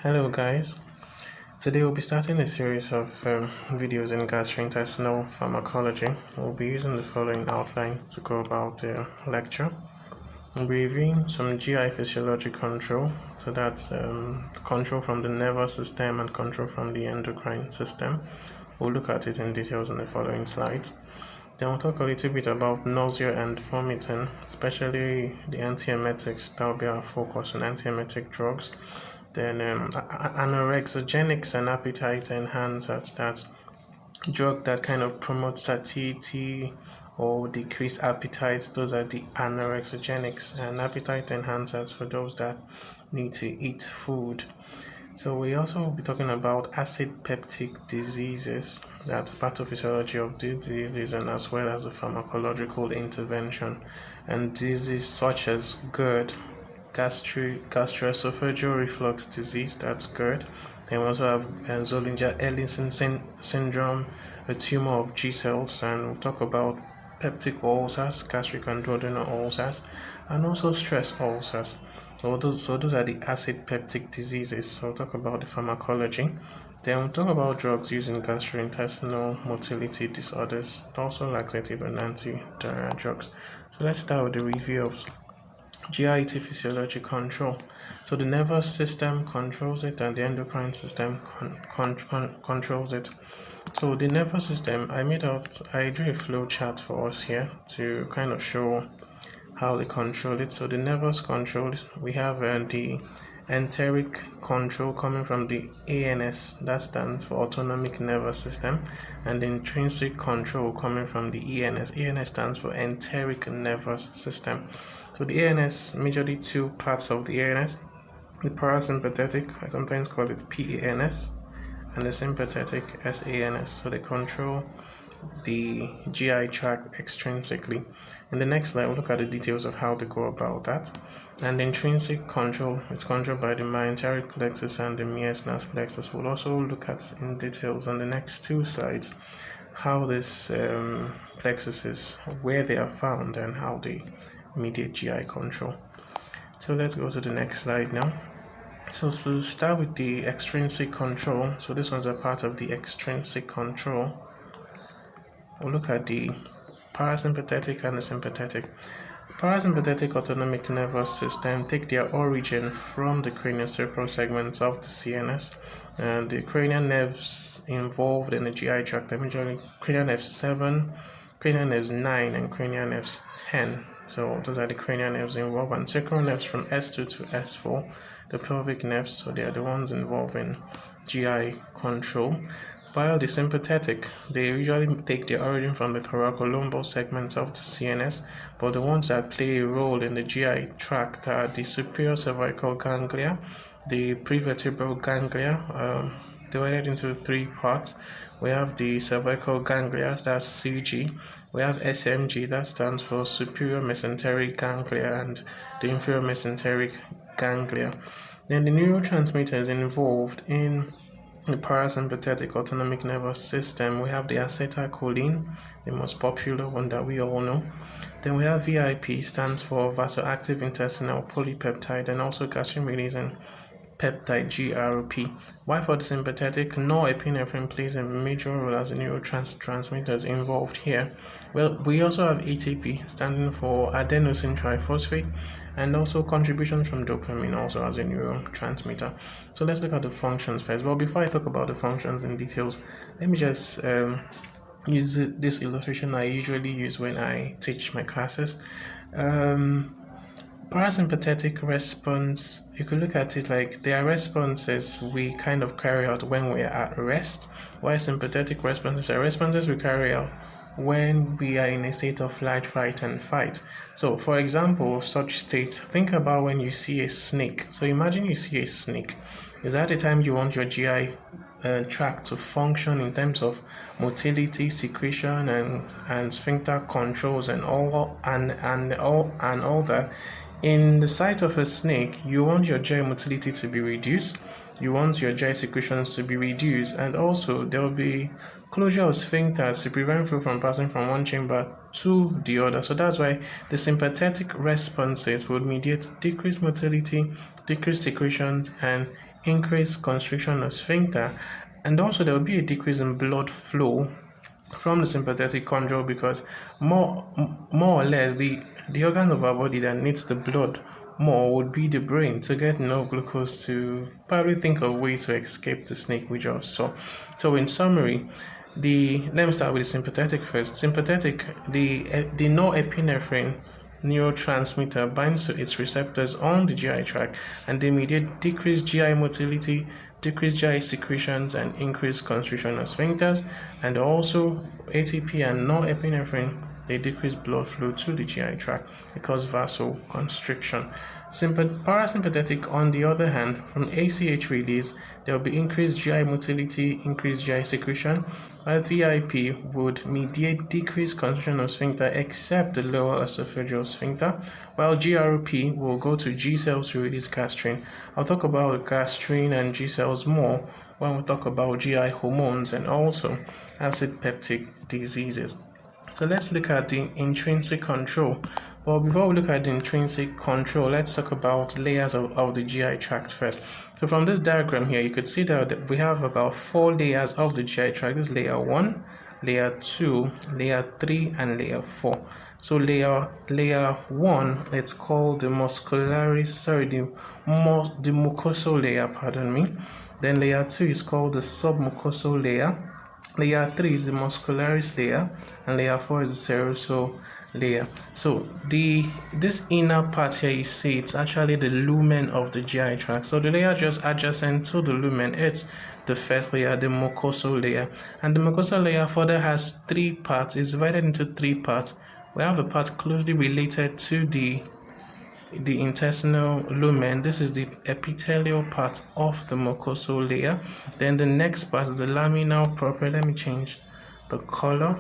Hello guys, today we'll be starting a series of videos in gastrointestinal pharmacology. We'll be using the following outlines to go about the lecture. We'll be reviewing some GI physiology control, so that's control from the nervous system and control from the endocrine system. We'll look at it in details in the following slides. Then we'll talk a little bit about nausea and vomiting, especially the antiemetics. That will be our focus on antiemetic drugs. Then anorexogenics and appetite enhancers, that's drug that kind of promotes satiety or decrease appetite. Those are the anorexogenics, and appetite enhancers for those that need to eat food. So we also will be talking about acid peptic diseases, that's pathophysiology of the diseases, and as well as the pharmacological intervention. And diseases such as GERD, gastroesophageal reflux disease, that's GERD. Then we also have Zollinger-Ellison syndrome, a tumor of G cells, and we'll talk about peptic ulcers, gastric and duodenal ulcers, and also stress ulcers. So those are the acid peptic diseases. So we'll talk about the pharmacology. Then we'll talk about drugs used in gastrointestinal motility disorders, also laxative and anti-diarrhea drugs. So let's start with the review of GIT physiology control. So the nervous system controls it and the endocrine system controls it. So the nervous system, I drew a flow chart for us here to kind of show how they control it. So the nervous control, we have the enteric control coming from the ANS, that stands for autonomic nervous system, and the intrinsic control coming from the ENS. ENS stands for enteric nervous system. So the ANS, majorly two parts of the ANS, the parasympathetic, I sometimes call it PANS, and the sympathetic SANS. So they control the GI tract extrinsically. In the next slide, we'll look at the details of how to go about that. And the intrinsic control is controlled by the myenteric plexus and the Mersner's plexus. We'll also look at in details on the next two slides how this plexuses, where they are found, and how they mediate GI control. So let's go to the next slide now. So to start with the extrinsic control, so this one's a part of the extrinsic control. We'll look at the parasympathetic and the sympathetic. Parasympathetic autonomic nervous system take their origin from the craniosacral segments of the CNS, and the cranial nerves involved in the GI tract, majorly cranial nerve 7, cranial nerves 9, and cranial nerves 10. So those are the cranial nerves involved, and sacral nerves from S2 to S4, the pelvic nerves, so they are the ones involved in GI control. While the sympathetic, they usually take their origin from the thoracolumbar segments of the CNS, but the ones that play a role in the GI tract are the superior cervical ganglia, the prevertebral ganglia, divided into three parts. We have the cervical ganglia, that's CG. We have SMG, that stands for superior mesenteric ganglia, and the inferior mesenteric ganglia. Then the neurotransmitters involved in the parasympathetic autonomic nervous system, we have the acetylcholine, the most popular one that we all know. Then we have VIP, stands for vasoactive intestinal polypeptide, and also gastrin-releasing peptide GRP. While for the sympathetic, norepinephrine plays a major role as the neurotransmitters involved here. Well, we also have ATP, standing for adenosine triphosphate, and also contributions from dopamine also as a neurotransmitter. So let's look at the functions first. Well, before I talk about the functions in details, let me just use this illustration I usually use when I teach my classes. Parasympathetic response, you could look at it like there are responses we kind of carry out when we are at rest, while sympathetic responses are responses we carry out when we are in a state of flight, fight, and fight. So, for example, of such states, think about when you see a snake. So, imagine you see a snake. Is that the time you want your GI tract to function in terms of motility, secretion, and sphincter controls, and all that? In the sight of a snake, you want your GI motility to be reduced, you want your GI secretions to be reduced, and also there will be closure of sphincters to prevent fluid from passing from one chamber to the other. So that's why the sympathetic responses will mediate decreased motility, decreased secretions, and increased constriction of sphincter, and also there will be a decrease in blood flow from the sympathetic control, because more or less the organ of our body that needs the blood more would be the brain to get enough glucose to probably think of ways to escape the snake we just saw. So in summary, let me start with the sympathetic first. Sympathetic, the norepinephrine neurotransmitter binds to its receptors on the GI tract, and they mediate decreased GI motility, decreased GI secretions, and increased constriction of sphincters. And also ATP and norepinephrine, they decrease blood flow to the GI tract. They cause vasoconstriction. Parasympathetic, on the other hand, from ACH release, there will be increased GI motility, increased GI secretion, while VIP would mediate decreased constriction of sphincter except the lower esophageal sphincter, while GRP will go to G cells to release gastrin. I'll talk about gastrin and G cells more when we talk about GI hormones and also acid peptic diseases. So let's look at the intrinsic control. Well, before we look at the intrinsic control, let's talk about layers of the GI tract first. So from this diagram here, you could see that we have about 4 layers of the GI tract. This is layer 1, layer 2, layer 3, and layer 4. So layer 1, it's called the the mucosal layer, pardon me. Then layer 2 is called the submucosal layer. Layer 3 is the muscularis layer, and layer 4 is the serosal layer. So this inner part here, you see, it's actually the lumen of the GI tract. So the layer just adjacent to the lumen, it's the first layer, the mucosal layer. And the mucosal layer further has 3 parts. It's divided into 3 parts. We have a part closely related to the intestinal lumen. This is the epithelial part of the mucosal layer. Then the next part is the laminal propria. Let me change the color.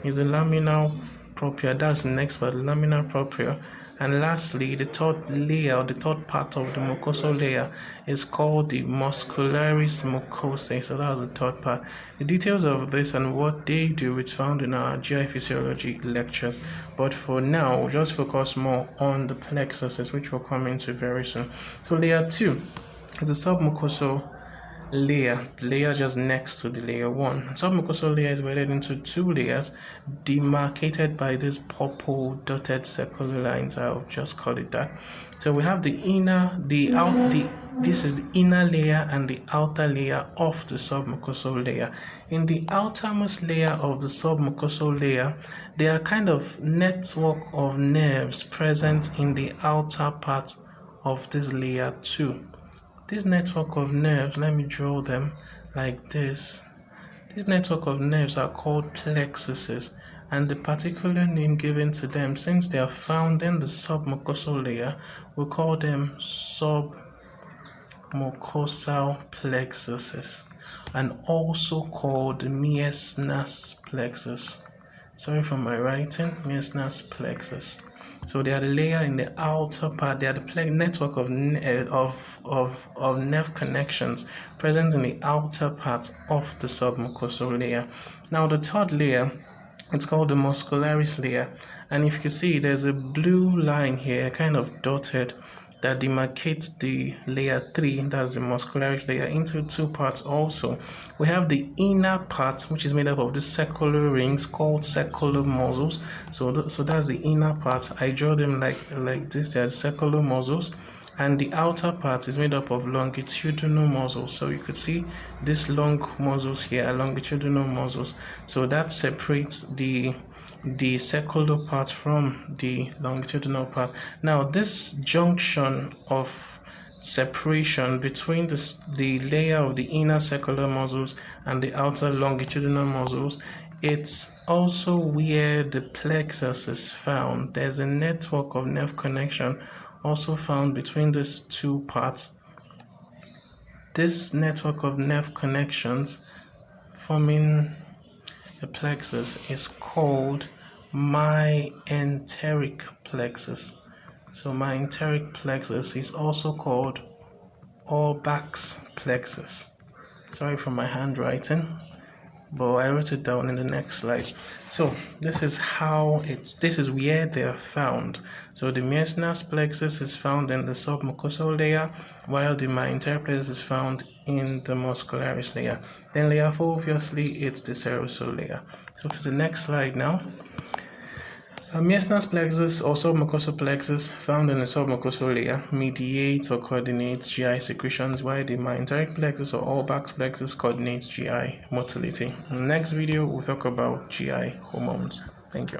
Is the laminal propria. That's the next part, the laminal propria. And lastly, the third layer, the third part of the mucosal layer, is called the muscularis mucosae. So that's the third part. The details of this and what they do is found in our GI physiology lectures. But for now, we'll just focus more on the plexuses, which we'll come into very soon. So layer 2 is the submucosal layer, the layer just next to the layer 1. Submucosal layer is divided into 2 layers, demarcated by these purple dotted circular lines. I'll just call it that. So we have this is the inner layer and the outer layer of the submucosal layer. In the outermost layer of the submucosal layer, there are kind of network of nerves present in the outer part of this layer 2. This network of nerves, let me draw them like this. This network of nerves are called plexuses, and the particular name given to them, since they are found in the submucosal layer, we call them submucosal plexuses, and also called Meissner's plexus. Sorry for my writing, Meissner's plexus. So they are the layer in the outer part. They are the network of nerve connections present in the outer part of the submucosal layer. Now the third layer, it's called the muscularis layer. And if you see, there's a blue line here, kind of dotted, that demarcates the layer 3, that's the muscularis layer, into 2 parts also. We have the inner part, which is made up of the circular rings called circular muscles. So that's the inner part. I draw them like this. They are the circular muscles. And the outer part is made up of longitudinal muscles. So you could see these long muscles here are longitudinal muscles. So that separates the circular part from the longitudinal part. Now this junction of separation between the layer of the inner circular muscles and the outer longitudinal muscles, it's also where the plexus is found. There's a network of nerve connection also found between these 2 parts. This network of nerve connections forming the plexus is called myenteric plexus. So myenteric plexus is also called Auerbach's plexus. Sorry for my handwriting. but I wrote it down in the next slide. So this is where they are found. So the Meissner's plexus is found in the submucosal layer, while the Meissner plexus is found in the muscularis layer. Then layer 4, obviously, it's the serosal layer. So to the next slide now. Meissner's plexus or submucosal plexus found in the submucosal layer mediates or coordinates GI secretions, while the myenteric plexus or Urbach's plexus coordinates GI motility. In the next video, we'll talk about GI hormones. Thank you.